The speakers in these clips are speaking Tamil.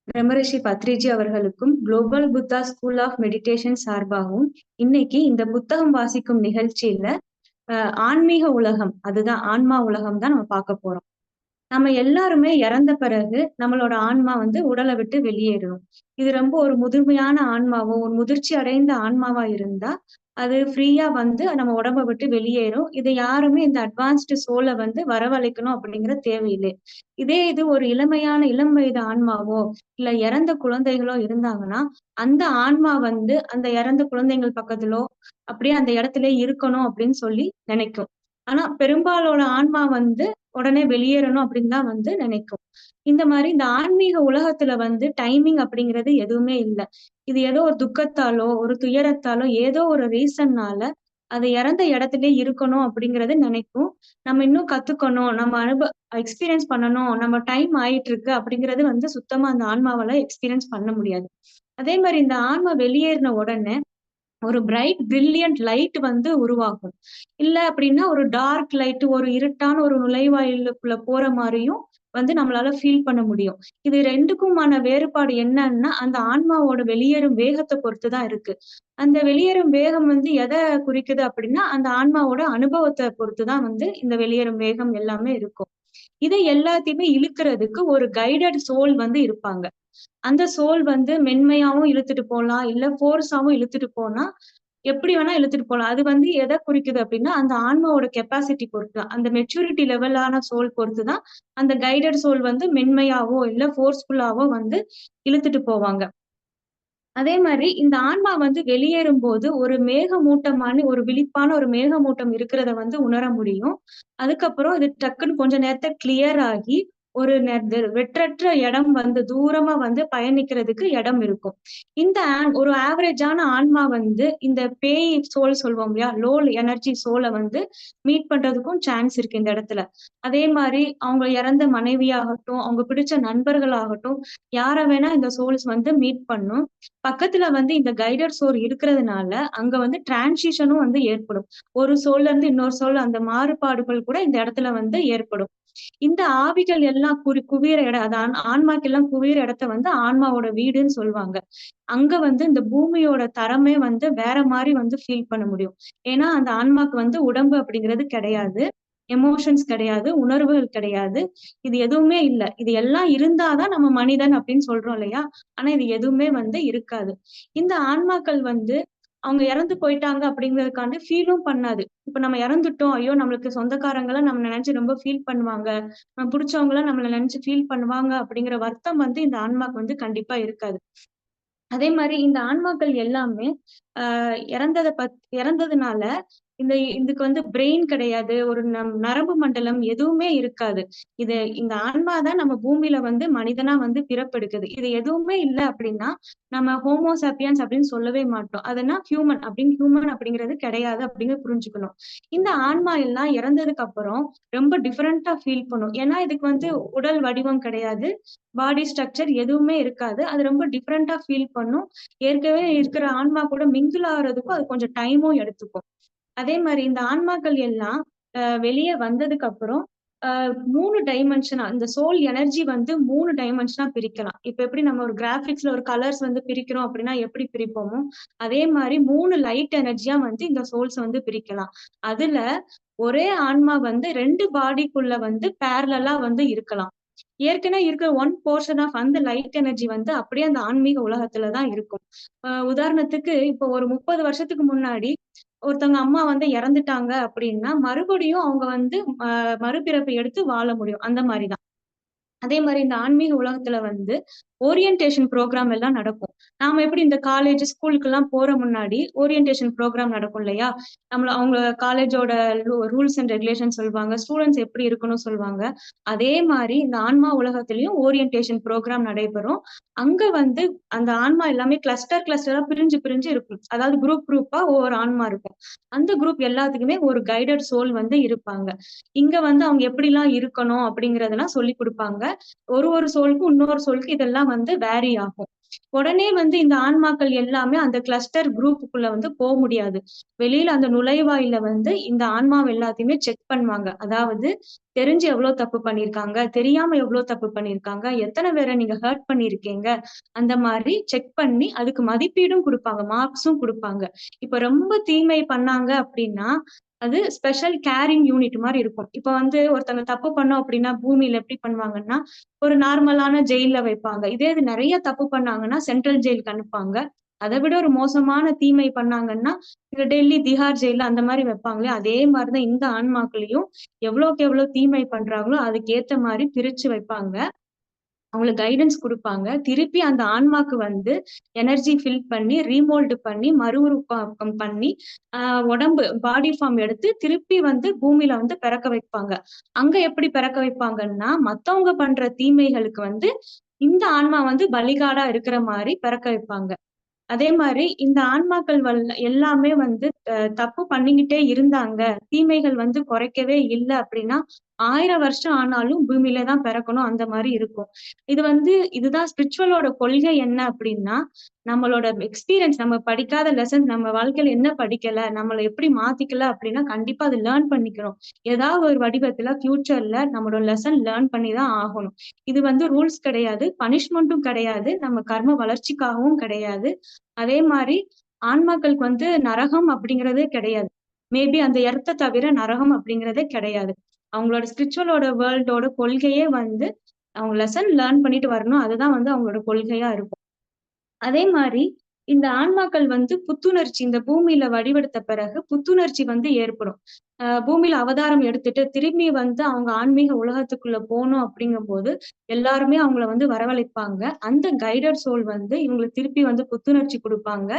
பிரம்மரிஷி பத்ரிஜி அவர்களுக்கும் global Buddha school of meditation சார்பாகவும் இன்னைக்கு இந்த புத்தகம் வாசிக்கும் நிகழ்ச்சியில ஆன்மீக உலகம், அதுதான் ஆன்மா உலகம் தான் நம்ம பார்க்க போறோம். நம்ம எல்லாருமே இறந்த பிறகு நம்மளோட ஆன்மா உடலை விட்டு வெளியேறும். இது ரொம்ப ஒரு முதுமையான ஆன்மாவோ, ஒரு முதிர்ச்சி அடைந்த ஆன்மாவா இருந்தா அது ஃப்ரீயா நம்ம உடம்ப விட்டு வெளியேறும். இதை யாருமே இந்த அட்வான்ஸ்டு சோலை வரவழைக்கணும் அப்படிங்கிற தேவையில்லை. இதே இது ஒரு இளமையான இளம் வயது ஆன்மாவோ இல்ல இறந்த குழந்தைகளோ இருந்தாங்கன்னா, அந்த ஆன்மா அந்த இறந்த குழந்தைகள் பக்கத்திலோ அப்படியே அந்த இடத்திலே இருக்கணும் அப்படின்னு சொல்லி நினைக்கும். ஆனா பெரும்பாலோட ஆன்மா உடனே வெளியேறணும் அப்படின்னு தான் நினைக்கும். இந்த மாதிரி இந்த ஆன்மீக உலகத்துல டைமிங் அப்படிங்கிறது எதுவுமே இல்ல. இது ஏதோ ஒரு துக்கத்தாலோ, ஒரு துயரத்தாலோ, ஏதோ ஒரு ரீசன்னால அது இறந்த இடத்திலே இருக்கணும் அப்படிங்கறது நினைக்கும். நம்ம இன்னும் கத்துக்கணும், நம்ம எக்ஸ்பீரியன்ஸ் பண்ணணும், நம்ம டைம் ஆயிட்டு இருக்கு அப்படிங்கிறது சுத்தமா அந்த ஆன்மாவால எக்ஸ்பீரியன்ஸ் பண்ண முடியாது. அதே மாதிரி இந்த ஆன்மா வெளியேறின உடனே ஒரு பிரைட் பிரில்லியன்ட் லைட் உருவாகும். இல்ல அப்படின்னா ஒரு டார்க் லைட், ஒரு இருட்டான ஒரு நுழைவாயிலுக்குள்ள போற மாதிரியும் நம்மளால ஃபீல் பண்ண முடியும். இது 2க்குமான வேறுபாடு என்னன்னா, அந்த ஆன்மாவோட வெளியேறும் வேகத்தை பொறுத்து தான் இருக்கு. அந்த வெளியேறும் வேகம் எதை குறிக்குது அப்படின்னா, அந்த ஆன்மாவோட அனுபவத்தை பொறுத்து தான் இந்த வெளியேறும் வேகம் எல்லாமே இருக்கும். இதை எல்லாத்தையுமே இழுக்கிறதுக்கு ஒரு கைடட் சோல் இருப்பாங்க. அந்த சோல் மென்மையாவும் இழுத்துட்டு போலாம், இல்ல ஃபோர்ஸாவும் இழுத்துட்டு போனா, எப்படி வேணா இழுத்துட்டு போலாம். அது எத குறிக்குது அப்படின்னா, அந்த ஆன்மாவோட கெப்பாசிட்டி பொறுத்து தான். அந்த மெச்சூரிட்டி லெவலான சோல் பொறுத்து தான், அந்த கைடட் சோல் மென்மையாவோ, இல்ல ஃபோர்ஸ்ஃபுல்லாவோ இழுத்துட்டு போவாங்க. அதே மாதிரி இந்த ஆன்மா வெளியேறும்போது ஒரு மேகமூட்டமான ஒரு விழிப்பான ஒரு மேகமூட்டம் இருக்கிறத உணர முடியும். அதுக்கப்புறம் இது டக்குன்னு கொஞ்ச நேரத்துல கிளியர் ஆகி ஒரு வெற்றற்ற இடம் தூரமா பயணிக்கிறதுக்கு இடம் இருக்கும். இந்த ஒரு ஆவரேஜான ஆன்மா இந்த பேய் சோல் சொல்வோம் இல்லையா, லோ எனர்ஜி சோலை மீட் பண்றதுக்கும் சான்ஸ் இருக்கு இந்த இடத்துல. அதே மாதிரி அவங்க இறந்த மனைவியாகட்டும், அவங்க பிடிச்ச நண்பர்களாகட்டும், யார வேணா இந்த சோல்ஸ் மீட் பண்ணும். பக்கத்துல இந்த கைடட் சோல் இருக்கிறதுனால அங்க டிரான்சிஷனும் ஏற்படும். ஒரு சோல்ல இருந்து இன்னொரு சோல் அந்த மாறுபாடுகள் கூட இந்த இடத்துல ஏற்படும். இந்த ஆவிகள் எல்லாம் குவியிற இடம், அது ஆன்மாக்கு எல்லாம் குவியிற இடத்த ஆன்மாவோட வீடுன்னு சொல்லுவாங்க. அங்க இந்த பூமியோட தரமே வேற மாதிரி ஃபீல் பண்ண முடியும். ஏன்னா அந்த ஆன்மாக்கு உடம்பு அப்படிங்கிறது கிடையாது, எமோஷன்ஸ் கிடையாது, உணர்வுகள் கிடையாது. இது எதுவுமே இல்ல. இது எல்லாம் இருந்தாதான் நம்ம மனிதன் அப்படின்னு சொல்றோம் இல்லையா? ஆனா இது எதுவுமே இருக்காது. இந்த ஆன்மாக்கள் அவங்க இறந்து போயிட்டாங்க அப்படிங்கிறதுக்காண்டி ஃபீலும் பண்ணாது. இப்ப நம்ம இறந்துட்டோம், ஐயோ நம்மளுக்கு சொந்தக்காரங்கள நம்ம நினைச்சு ரொம்ப ஃபீல் பண்ணுவாங்க, நம்ம பிடிச்சவங்கள நம்மள நினைச்சு ஃபீல் பண்ணுவாங்க அப்படிங்கிற வருத்தம் இந்த ஆன்மாக்கு கண்டிப்பா இருக்காது. அதே மாதிரி இந்த ஆன்மாக்கள் எல்லாமே இறந்ததுனால இதுக்கு பிரெயின் கிடையாது, ஒரு நரம்பு மண்டலம் எதுவுமே இருக்காது. இந்த ஆன்மா தான் நம்ம பூமியில மனிதனா பிறப்பெடுக்குது. இது எதுவுமே இல்ல அப்படின்னா நம்ம ஹோமோசாப்பியன்ஸ் அப்படின்னு சொல்லவே மாட்டோம். அதனா ஹியூமன் அப்படிங்கிறது கிடையாது அப்படிங்கிற புரிஞ்சுக்கணும். இந்த ஆன்மா எல்லாம் இறந்ததுக்கு அப்புறம் ரொம்ப டிஃபரெண்டா ஃபீல் பண்ணும். ஏன்னா இதுக்கு உடல் வடிவம் கிடையாது, பாடி ஸ்ட்ரக்சர் எதுவுமே இருக்காது. அது ரொம்ப டிஃபரெண்டா ஃபீல் பண்ணும். ஏற்கனவே இருக்கிற ஆன்மா கூட மிங்கிள் ஆகுறதுக்கும் அது கொஞ்சம் டைமும் எடுத்துக்கும். அதே மாதிரி இந்த ஆன்மாக்கள் எல்லாம் வெளியே வந்ததுக்கு அப்புறம் 3 டைமென்ஷனா இந்த சோல் எனர்ஜி 3 டைமென்ஷனா பிரிக்கலாம். இப்ப எப்படி நம்ம ஒரு கிராபிக்ஸ்ல ஒரு கலர்ஸ் பிரிக்கிறோம் அப்படின்னா எப்படி பிரிப்போமோ, அதே மாதிரி 3 லைட் எனர்ஜியா இந்த சோல்ஸ் பிரிக்கலாம். அதுல ஒரே ஆன்மா 2 பாடிக்குள்ள பேரலலா இருக்கலாம். ஏற்கனவே இருக்கிற ஒன் போர்ஷன் ஆஃப் அந்த லைட் எனர்ஜி அப்படியே அந்த ஆன்மீக உலகத்துலதான் இருக்கும். உதாரணத்துக்கு இப்போ ஒரு 30 வருஷத்துக்கு முன்னாடி ஒருத்தவங்க அம்மா இறந்துட்டாங்க அப்படின்னா மறுபடியும் அவங்க மறுபிறப்பு எடுத்து வாழ முடியும். அந்த மாதிரிதான். அதே மாதிரி இந்த ஆன்மீக உலகத்துல ஓரியன்டேஷன் ப்ரோக்ராம் எல்லாம் நடக்கும். நாம எப்படி இந்த காலேஜ் ஸ்கூலுக்கு எல்லாம் போற முன்னாடி ஓரியன்டேஷன் ப்ரோக்ராம் நடக்கும் இல்லையா, அவங்க காலேஜோட ரூல்ஸ் அண்ட் ரெகுலேஷன் சொல்லுவாங்க, ஸ்டூடெண்ட்ஸ் எப்படி இருக்கணும் சொல்லுவாங்க. அதே மாதிரி இந்த ஆன்மா உலகத்திலயும் ஓரியன்டேஷன் ப்ரோக்ராம் நடைபெறும். அங்க அந்த ஆன்மா எல்லாமே கிளஸ்டரா பிரிஞ்சு பிரிஞ்சு இருக்கும். அதாவது குரூப்பா ஒவ்வொரு ஆன்மா இருக்கும். அந்த குரூப் எல்லாத்துக்குமே ஒரு கைடட் சோல் இருப்பாங்க. இங்க அவங்க எப்படி எல்லாம் இருக்கணும் அப்படிங்கறதெல்லாம் சொல்லி கொடுப்பாங்க. ஒரு சோலுக்கும் இன்னொரு சோலுக்கு இதெல்லாம் தான் வந்து வேரி ஆகும். உடனே வந்து இந்த ஆன்மாக்கள் எல்லாமே அந்த கிளஸ்டர் குரூப்புக்குள்ள வந்து முடியாது. வெளியில அந்த நுழைவாயில வந்து இந்த ஆன்மாவ எல்லாத்தையுமே செக் பண்ணுவாங்க. அதாவது தெரிஞ்சு எவ்வளவு தப்பு பண்ணியிருக்காங்க, தெரியாம எவ்வளவு தப்பு பண்ணியிருக்காங்க, எத்தன பேர நீங்க ஹர்ட் பண்ணியிருக்கீங்க, அந்த மாரி செக் பண்ணி அதுக்கு மதிப்பீடும் குடுப்பாங்க. மார்க்ஸும் குடுப்பாங்க. இப்ப ரொம்ப தீமை பண்ணாங்க அப்டின்னா, அது ஸ்பெஷல் கேரிங் யூனிட் மாரி இருக்கும். இப்ப வந்து ஒருத்தங்க தப்பு பண்ணோம் அப்டின்னா, பூமியில எப்டி பண்ணுவாங்கன்னா, ஒரு நார்மலான ஜெயில்ல வைப்பாங்க. இதே இது நெறைய தப்பு பண்ணாங்கன்னா, சென்ட்ரல் ஜெயிலுக்கு அனுப்புவாங்க. அத விட ஒரு மோசமான தீமை பண்ணாங்கன்னா, இந்த டெல்லி, திஹார் ஜெயில்ல அந்த மாரி வைப்பாங்களே, அதே மாரி தான் இந்த ஆன்மாக்களையும் எவ்வளோக்கு எவ்வளோ தீமை பண்றாங்களோ, அதுக்கு ஏத்த மாரி பிரிச்சு வைப்பாங்க. அவங்களுக்கு கைடன்ஸ் குடுப்பாங்க. திருப்பி அந்த ஆன்மாக்கு வந்து எனர்ஜி ஃபில் பண்ணி, ரீமோல்டு பண்ணி, மறுஉருவாக்கம் பண்ணி, அ உடம்பு பாடி ஃபார்ம் எடுத்து திருப்பி வந்து பூமியில வந்து பிறக்க வைப்பாங்க. அங்க எப்படி பிறக்க வைப்பாங்கன்னா, மத்தவங்க பண்ற தீமைகளுக்கு வந்து இந்த ஆன்மா வந்து பலிகாடா இருக்கிற மாரி பிறக்க வைப்பாங்க. அதே மாரி இந்த ஆன்மாக்கள் எல்லாமே வந்து தப்பு பண்ணிக்கிட்டே இருந்தாங்க. தீமைகள் வந்து குறைக்கவே இல்ல அப்டின்னா, 1000 வருஷம் ஆனாலும் பூமியில தான் பிறக்கணும் அந்த மாரி இருக்கும். இதுதான் ஸ்பிரிச்சுவலோட கொள்கை என்ன அப்டின்னா, நம்மளோட எக்ஸ்பீரியன்ஸ் நம்ம படிக்காத லெசன் நம்ம வாழ்க்கையில என்ன படிக்கல, நம்மள எப்படி மாத்திக்கல அப்டின்னா, கண்டிப்பா அத லேர்ன் பண்ணிக்கிறோம். ஏதாவது ஒரு வடிவத்துல ஃபியூச்சர்ல நம்மளோட லெசன் லேர்ன் பண்ணி தான் ஆகணும். இது வந்து ரூல்ஸ் கிடையாது, பனிஷ்மென்ட்டும் கிடையாது, நம்ம கர்ம வளர்ச்சிக்காகவும் கிடையாது. அதே மாரி ஆன்மாக்களுக்கு வந்து நரகம் அப்படிங்கிறதே கிடையாது. மேபி அந்த எர்த்த தவிர நரகம் அப்படிங்கிறதே கிடையாது. அவங்களோட ஸ்பிரிச்சுவலோட வேர்ல்டோட கொள்கையே வந்து அவங்க லெசன் லேர்ன் பண்ணிட்டு வரணும். அதுதான் வந்து அவங்களோட கொள்கையா இருக்கும். அதே மாரி, இந்த ஆன்மாக்கள் வந்து புத்துணர்ச்சி இந்த பூமியில வடிவெடுத்த பிறகு புத்துணர்ச்சி வந்து ஏற்படும். பூமியில அவதாரம் எடுத்துட்டு திரும்பி வந்து அவங்க ஆன்மீக உலகத்துக்குள்ள போணும் அப்படிங்கும்போது, எல்லாருமே அவங்கள வந்து வரவழைப்பாங்க. அந்த கைடட் சோல் வந்து இவங்களுக்கு திருப்பி வந்து புத்துணர்ச்சி குடுப்பாங்க.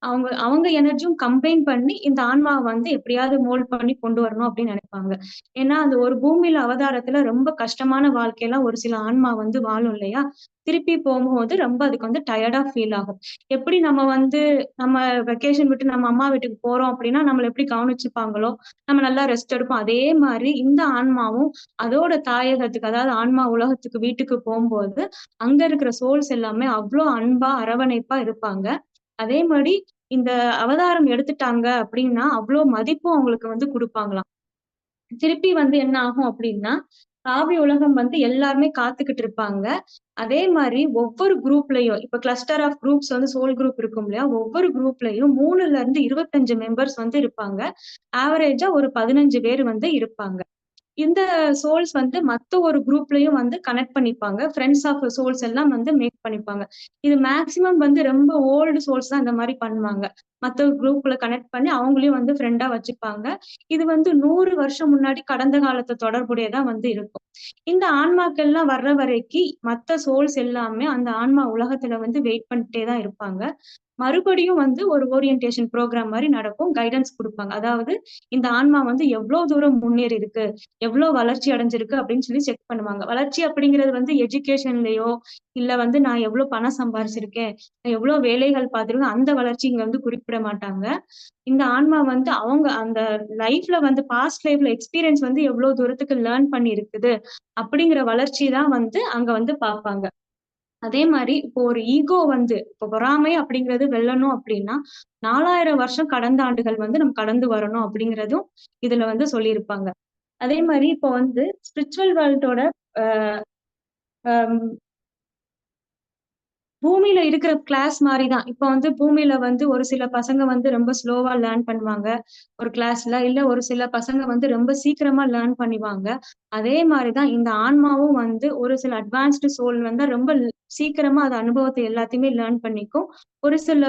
அவங்க அவங்க எனர்ஜியும் கம்பைன் பண்ணி இந்த ஆன்மாவ வந்து எப்படியாவது மோல்ட் பண்ணி கொண்டு வரணும் அப்படின்னு நினைப்பாங்க. ஏன்னா, அந்த ஒரு பூமியில அவதாரத்துல ரொம்ப கஷ்டமான வாழ்க்கையெல்லாம் ஒரு சில ஆன்மா வந்து வாழும் இல்லையா? திருப்பி போகும்போது ரொம்ப அதுக்கு வந்து டயர்டா ஃபீல் ஆகும். எப்படி நம்ம வந்து நம்ம வெக்கேஷன் விட்டு நம்ம அம்மா வீட்டுக்கு போறோம் அப்படின்னா, நம்மள எப்படி கவனிச்சுப்பாங்களோ, நம்ம நல்லா ரெஸ்ட் எடுப்போம். அதே மாரி இந்த ஆன்மாவும் அதோட தாயகத்துக்கு அதாவது ஆன்மா உலகத்துக்கு வீட்டுக்கு போம்போது, அங்க இருக்கிற சோல்ஸ் எல்லாமே அவ்ளோ அன்பா, அரவணைப்பா இருப்பாங்க. அதே மாரி இந்த அவதாரம் எடுத்துட்டாங்க அப்டின்னா, அவ்ளோ மதிப்பும் அவங்களுக்கு வந்து குடுப்பாங்களாம். திருப்பி வந்து என்ன ஆகும் அப்டின்னா, காவி உலகம் வந்து எல்லாருமே காத்துக்கிட்டு இருப்பாங்க. அதே மாரி ஒவ்வொரு குரூப்லயும் இப்ப கிளஸ்டர் ஆஃப் குரூப்ஸ் வந்து சோல் குரூப் இருக்கும் இல்லையா? ஒவ்வொரு குரூப்லயும் 3லருந்து 25 மெம்பர்ஸ் வந்து இருப்பாங்க. ஆவரேஜா ஒரு 15 பேர் வந்து இருப்பாங்க. இந்த சோல்ஸ் வந்து மத்த ஒரு குரூப்லயும் வந்து கனெக்ட் பண்ணிப்பாங்க. ஃபிரெண்ட்ஸ் ஆஃப் சோல்ஸ் எல்லாம் வந்து மேக் பண்ணிப்பாங்க. இது மேக்ஸிமம் வந்து ரொம்ப ஓல்டு சோல்ஸ் தான் இந்த மாரி பண்ணுவாங்க. மத்த குரூப்ல கனெக்ட் பண்ணி அவங்களையும் வந்து ஃப்ரெண்டா வச்சுப்பாங்க. இது வந்து 100 வருஷம் முன்னாடி கடந்த காலத்து தொடர்புடையதா வந்து இருக்கும். இந்த ஆன்மாக்கள்லாம் வர்ற வரைக்கி மத்த சோல்ஸ் எல்லாமே அந்த ஆன்மா உலகத்துல வந்து வெயிட் பண்ணிட்டே தான் இருப்பாங்க. மறுபடியும் வந்து ஒரு ஓரியன்டேஷன் ப்ரோகிராம் மாரி நடக்கும். கைடன்ஸ் குடுப்பாங்க. அதாவது இந்த ஆன்மா வந்து எவ்ளோ தூரம் முன்னேறி இருக்கு, எவ்ளோ வளர்ச்சி அடைஞ்சிருக்கு அப்படின்னு சொல்லி செக் பண்ணுவாங்க. வளர்ச்சி அப்படிங்கிறது வந்து எஜுகேஷன்லயோ, இல்ல வந்து நான் எவ்ளோ பணம் சம்பாரிச்சிருக்கேன், நான் எவ்ளோ வேலைகள் பார்த்திருக்கேன், அந்த வளர்ச்சி இங்க வந்து குறிப்பிட மாட்டாங்க. இந்த ஆன்மா வந்து அவங்க அந்த லைஃப்ல வந்து பாஸ்ட் லைஃப்ல எக்ஸ்பீரியன்ஸ் வந்து எவ்ளோ தூரத்துக்கு லேர்ன் பண்ணி இருக்குது, அப்படிங்கிற வளர்ச்சி தான் வந்து அங்க வந்து பார்ப்பாங்க. அதே மாரி இப்போ ஒரு ஈகோ வந்து இப்போ பொறாமை அப்படிங்கிறது வெல்லணும் அப்படின்னா, 4000 வருஷம் கடந்த ஆண்டுகள் வந்து நம்ம கடந்து வரணும் அப்படிங்கிறதும் இதுல வந்து சொல்லியிருப்பாங்க. அதே மாரி இப்போ வந்து ஸ்பிரிச்சுவல் வேர்ல்டோட அ அம் பூமியில இருக்கிற கிளாஸ் மாரி தான். இப்ப வந்து பூமியில வந்து ஒரு சில பசங்க வந்து ரொம்ப ஸ்லோவா லேர்ன் பண்ணுவாங்க, ஒரு கிளாஸ்ல. இல்ல ஒரு சில பசங்க வந்து ரொம்ப சீக்கிரமா லேர்ன் பண்ணிவாங்க. அதே மாரி தான் இந்த ஆன்மாவும் வந்து ஒரு சில அட்வான்ஸ்டு சோல் வந்து ரொம்ப சீக்கிரமா அது அனுபவத்த எல்லாத்தையுமே லேர்ன் பண்ணிக்கும். ஒரு சில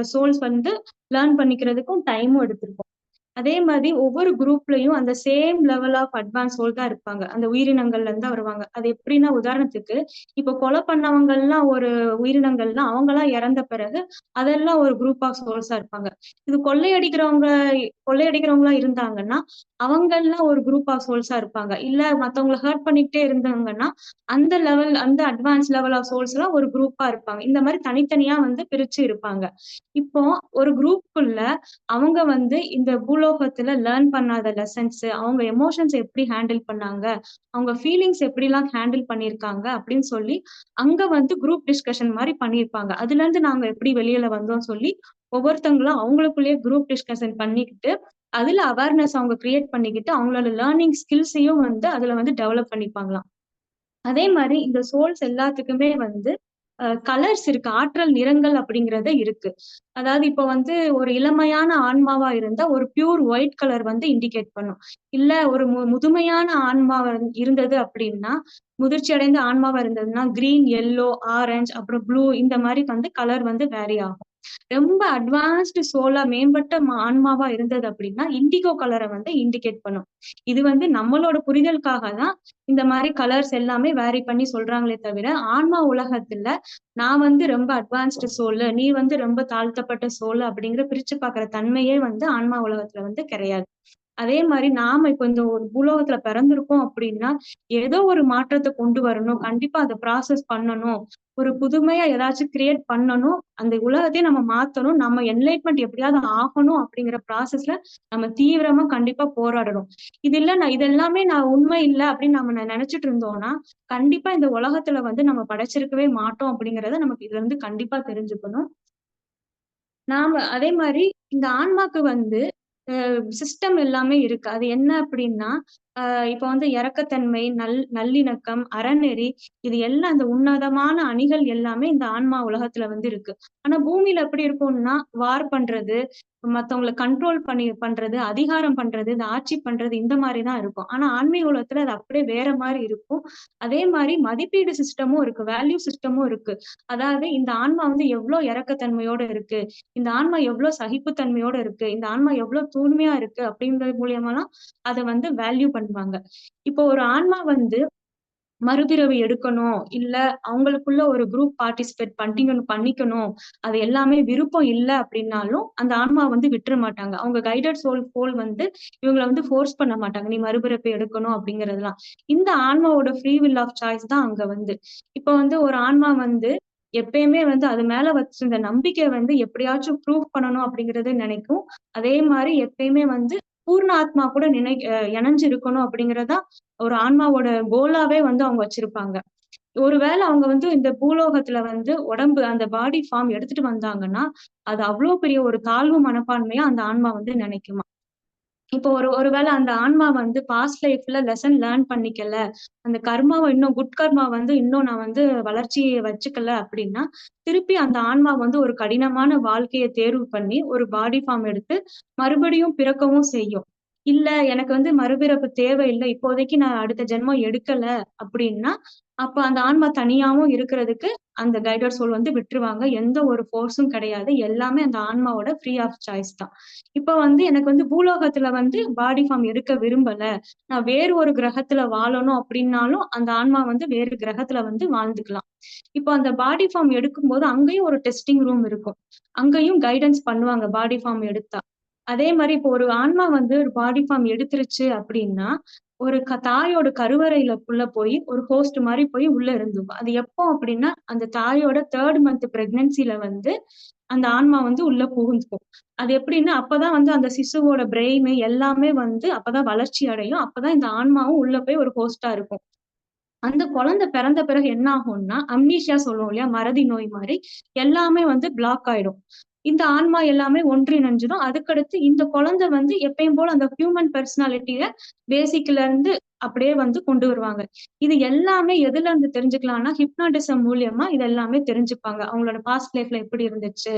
சோல்ஸ் வந்து லேர்ன் பண்ணிக்கிறதுக்கும் டைமும் எடுத்திருக்கும். அதே மாதிரி ஒவ்வொரு குரூப்லயும் அந்த same level of advance soul தான் இருப்பாங்க. அந்த உயிரினங்கள்ல இருந்து தான் வருவாங்க. அது எப்படின்னா உதாரணத்துக்கு, இப்ப கொலை பண்ணவங்கலாம் ஒரு உயிரினங்கள்னா, அவங்கலாம் இறந்த பிறகு, அதெல்லாம் ஒரு குரூப் ஆஃப் சோல்ஸா இருப்பாங்க. இது கொள்ளையடிக்கிறவங்களா இருந்தாங்கன்னா, அவங்கலாம் ஒரு குரூப் ஆஃப் சோல்ஸா இருப்பாங்க. இல்ல மத்தவங்கள ஹர்ட் பண்ணிக்கிட்டே இருந்தாங்கன்னா, அந்த அட்வான்ஸ் லெவல் ஆஃப் சோல்ஸ்லாம் ஒரு குரூப்பா இருப்பாங்க. இந்த மாரி தனித்தனியா வந்து பிரிச்சு இருப்பாங்க. இப்போ ஒரு குரூப்க்குள்ள அவங்க வந்து இந்த பூலோகத்துல லேர்ன் பண்ணாத லெசன்ஸ், அவங்க எமோஷன்ஸ் எப்படி ஹேண்டில் பண்ணாங்க, அவங்க ஃபீலிங்ஸ் எப்படிலாம் ஹேண்டில் பண்ணியிருக்காங்க அப்படின்னு சொல்லி அங்க வந்து குரூப் டிஸ்கஷன் மாதிரி பண்ணியிருப்பாங்க. அதுல இருந்து நாங்க எப்படி வெளியில வந்தோம் சொல்லி ஒவ்வொருத்தவங்களும் அவங்களுக்குள்ளேயே குரூப் டிஸ்கஷன் பண்ணிக்கிட்டு அதுல அவேர்னஸ் அவங்க கிரியேட் பண்ணிக்கிட்டு அவங்களோட லேர்னிங் ஸ்கில்ஸையும் வந்து அதுல வந்து டெவலப் பண்ணிப்பாங்களாம். அதே மாதிரி இந்த சோல்ஸ் எல்லாத்துக்குமே வந்து கலர்ஸ் இருக்கு. ஆற்றல் நிறங்கள் அப்படிங்கிறது இருக்கு. அதாவது இப்போ வந்து ஒரு இளமையான ஆன்மாவா இருந்தா ஒரு பியூர் ஒயிட் கலர் வந்து இண்டிகேட் பண்ணும். இல்ல ஒரு முதுமையான ஆன்மாவா இருந்தது அப்படின்னா, முதிர்ச்சி அடைந்த ஆன்மாவா இருந்ததுன்னா கிரீன், எல்லோ, ஆரஞ்ச் அப்புறம் ப்ளூ இந்த மாதிரி வந்து கலர் வந்து வேரி ஆகும். ரொம்ப அட்வான்ஸ்டு சோலா மேம்பட்ட ஆன்மாவா இருந்தது அப்படின்னா இண்டிகோ கலரை வந்து இண்டிகேட் பண்ணும். இது வந்து நம்மளோட புரிதலுக்காக தான் இந்த மாதிரி கலர்ஸ் எல்லாமே வேரி பண்ணி சொல்றாங்களே தவிர ஆன்மா உலகத்துல நான் வந்து ரொம்ப அட்வான்ஸ்டு சோல், நீ வந்து ரொம்ப தாழ்த்தப்பட்ட சோல் அப்படிங்கிற பிரிச்சு பாக்குற தன்மையே வந்து ஆன்மா உலகத்துல வந்து கிடையாது. அதே மாதிரி நாம இப்ப இந்த ஒரு பூலோகத்துல பிறந்திருக்கோம் அப்படின்னா ஏதோ ஒரு மாற்றத்தை கொண்டு வரணும், கண்டிப்பா அதை ப்ராசஸ் பண்ணணும், ஒரு புதுமையா ஏதாச்சும் கிரியேட் பண்ணணும், அந்த உலகத்தையே நம்ம மாத்தணும், நம்ம என்லைட்மெண்ட் எப்படியாவது ஆகணும் அப்படிங்கிற ப்ராசஸ்ல நம்ம தீவிரமா கண்டிப்பா போராடணும். இது இல்ல நான் இதெல்லாமே நான் உண்மை இல்லை அப்படின்னு நம்ம நினைச்சிட்டு இருந்தோம்னா கண்டிப்பா இந்த உலகத்துல வந்து நம்ம படைச்சிருக்கவே மாட்டோம் அப்படிங்கறத நமக்கு இதுல இருந்து கண்டிப்பா தெரிஞ்சுக்கணும். நாம அதே மாதிரி இந்த ஆன்மாக்கு வந்து சிஸ்டம் எல்லாமே இருக்கு. அது என்ன அப்படின்னா, இப்ப வந்து இரக்கத்தன்மை, நல்லிணக்கம், அறநெறி இது எல்லாம் இந்த உன்னதமான அணிகள் எல்லாமே இந்த ஆன்மா உலகத்துல வந்து இருக்கு. ஆனா பூமியில எப்படி இருக்கும்னா, வார் பண்றது, மத்தவங்கள கண்ட்ரோல் பண்றது, அதிகாரம் பண்றது, இந்த ஆட்சி பண்றது இந்த மாதிரி தான் இருக்கும். ஆனா ஆன்மீக உலகத்துல அது அப்படியே வேற மாதிரி இருக்கும். அதே மாதிரி மதிப்பீடு சிஸ்டமும் இருக்கு, வேல்யூ சிஸ்டமும் இருக்கு. அதாவது இந்த ஆன்மா வந்து எவ்வளவு இரக்கத்தன்மையோட இருக்கு, இந்த ஆன்மா எவ்வளவு சகிப்புத்தன்மையோட இருக்கு, இந்த ஆன்மா எவ்வளவு தூய்மையா இருக்கு அப்படின்றது மூலியமாலாம் அதை வந்து வேல்யூ பண்ணுவாங்க. இப்போ ஒரு ஆன்மா வந்து மறுபிறவி எடுக்கணும், இல்ல அவங்களுக்குள்ள ஒரு குரூப் பார்ட்டிசிபேட் பண்ணிக்கணும், அது எல்லாமே விருப்பம் இல்ல அப்படின்னாலும் அந்த ஆன்மா வந்து விட்டுற மாட்டாங்க. அவங்க கைடட் சோல் வந்து இவங்கள வந்து ஃபோர்ஸ் பண்ண மாட்டாங்க. நீ மறுபிறப்பை எடுக்கணும் அப்படிங்கிறதெல்லாம். இந்த ஆன்மாவோட ஃப்ரீ வில் ஆஃப் சாய்ஸ் தான் அங்க வந்து. இப்ப வந்து ஒரு ஆன்மா வந்து எப்பயுமே வந்து அது மேல வச்சிருந்த நம்பிக்கை வந்து எப்படியாச்சும் ப்ரூவ் பண்ணணும் அப்படிங்கறது நினைக்கும். அதே மாதிரி எப்பயுமே வந்து பூர்ண ஆத்மா கூட இணைஞ்சு இருக்கணும் அப்படிங்கறதா ஒரு ஆன்மாவோட கோலாவே வந்து அவங்க வச்சிருப்பாங்க. ஒருவேளை அவங்க வந்து இந்த பூலோகத்துல வந்து உடம்பு அந்த பாடி ஃபார்ம் எடுத்துட்டு வந்தாங்கன்னா அது அவ்வளவு பெரிய ஒரு தாழ்வு மனப்பான்மையா அந்த ஆன்மா வந்து நினைக்குமா. இப்போ ஒருவேளை அந்த ஆன்மா வந்து பாஸ்ட் லைஃப்ல லெசன் லேர்ன் பண்ணிக்கல, அந்த கர்மாவை இன்னும் குட் கர்மா வந்து இன்னும் நான் வந்து வளர்ச்சியை வச்சுக்கல அப்படின்னா திருப்பி அந்த ஆன்மா வந்து ஒரு கடினமான வாழ்க்கையை தேர்வு பண்ணி ஒரு பாடி ஃபார்ம் எடுத்து மறுபடியும் பிறக்கவும் செய்யும். இல்ல எனக்கு வந்து மறுபிறப்பு தேவையில்லை, இப்போதைக்கு நான் அடுத்த ஜென்மம் எடுக்கல அப்படின்னா அப்ப அந்த ஆன்மா தனியாவும் இருக்கிறதுக்கு அந்த கைடட் சோல் வந்து விட்டுருவாங்க. எந்த ஒரு ஃபோர்ஸும் கிடையாது. எல்லாமே அந்த ஆன்மாவோட ஃப்ரீ ஆஃப் சாய்ஸ் தான். இப்ப வந்து எனக்கு வந்து பூலோகத்துல வந்து பாடி ஃபார்ம் எடுக்க விரும்பல, நான் வேறு ஒரு கிரகத்துல வாழணும் அப்படின்னாலும் அந்த ஆன்மா வந்து வேறு கிரகத்துல வந்து வாழ்ந்துக்கலாம். இப்போ அந்த பாடி ஃபார்ம் எடுக்கும்போது அங்கேயும் ஒரு டெஸ்டிங் ரூம் இருக்கும். அங்கேயும் கைடன்ஸ் பண்ணுவாங்க பாடி ஃபார்ம் எடுத்தா. அதே மாதிரி இப்போ ஒரு ஆன்மா வந்து ஒரு பாடி ஃபார்ம் எடுத்துருச்சு அப்படின்னா ஒரு தாயோட கருவறையிலக்குள்ள போய் ஒரு ஹோஸ்ட் மாதிரி போய் உள்ள இருந்துக்கும். அது எப்போ அப்படின்னா அந்த தாயோட 3rd மந்த் பிரெக்னன்சில வந்து அந்த ஆன்மா வந்து உள்ள புகுந்துக்கும். அது எப்படின்னா அப்பதான் வந்து அந்த சிசுவோட பிரெயின் எல்லாமே வந்து அப்பதான் வளர்ச்சி அடையும். அப்பதான் இந்த ஆன்மாவும் உள்ள போய் ஒரு ஹோஸ்டா இருக்கும். அந்த குழந்தை பிறந்த பிறகு என்ன ஆகும்னா அம்னீஷியா சொல்லுவோம் இல்லையா, மறதி நோய் மாதிரி எல்லாமே வந்து பிளாக் ஆயிடும். இந்த ஆன்மா எல்லாமே ஒன்றிணைஞ்சிடும். அதுக்கடுத்து இந்த குழந்தை வந்து எப்பயும் போல அந்த ஹியூமன் பெர்சனாலிட்டிய பேசிக்ல இருந்து அப்படியே வந்து கொண்டு வருவாங்க. இது எல்லாமே எதுல இருந்து தெரிஞ்சுக்கலாம்னா ஹிப்னாட்டிசம் மூலியமா இது எல்லாமே தெரிஞ்சுப்பாங்க. அவங்களோட பாஸ்ட் லைஃப்ல எப்படி இருந்துச்சு,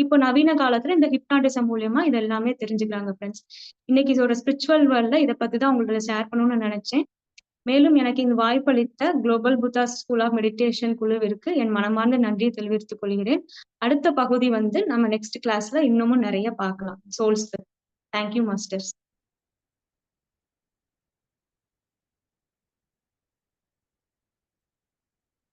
இப்போ நவீன காலத்துல இந்த ஹிப்னாட்டிசம் மூலியமா இது எல்லாமே தெரிஞ்சுக்கிறாங்க ஃப்ரெண்ட்ஸ். இன்னைக்கு இதோட ஸ்பிரிச்சுவல் வேர்ல்ட்ல இதை பத்தி தான் உங்களோட ஷேர் பண்ணணும்னு நினைச்சேன். மேலும் எனக்கு இந்த வாய்ப்பளித்த global Buddha school of meditation குழுவிற்கு என் மனமார்ந்த நன்றியை தெரிவித்துக் கொள்கிறேன். அடுத்த பகுதி வந்து நம்ம நெக்ஸ்ட் கிளாஸ்ல இன்னமும் நிறைய பார்க்கலாம். சோல்ஸ். Thank you masters.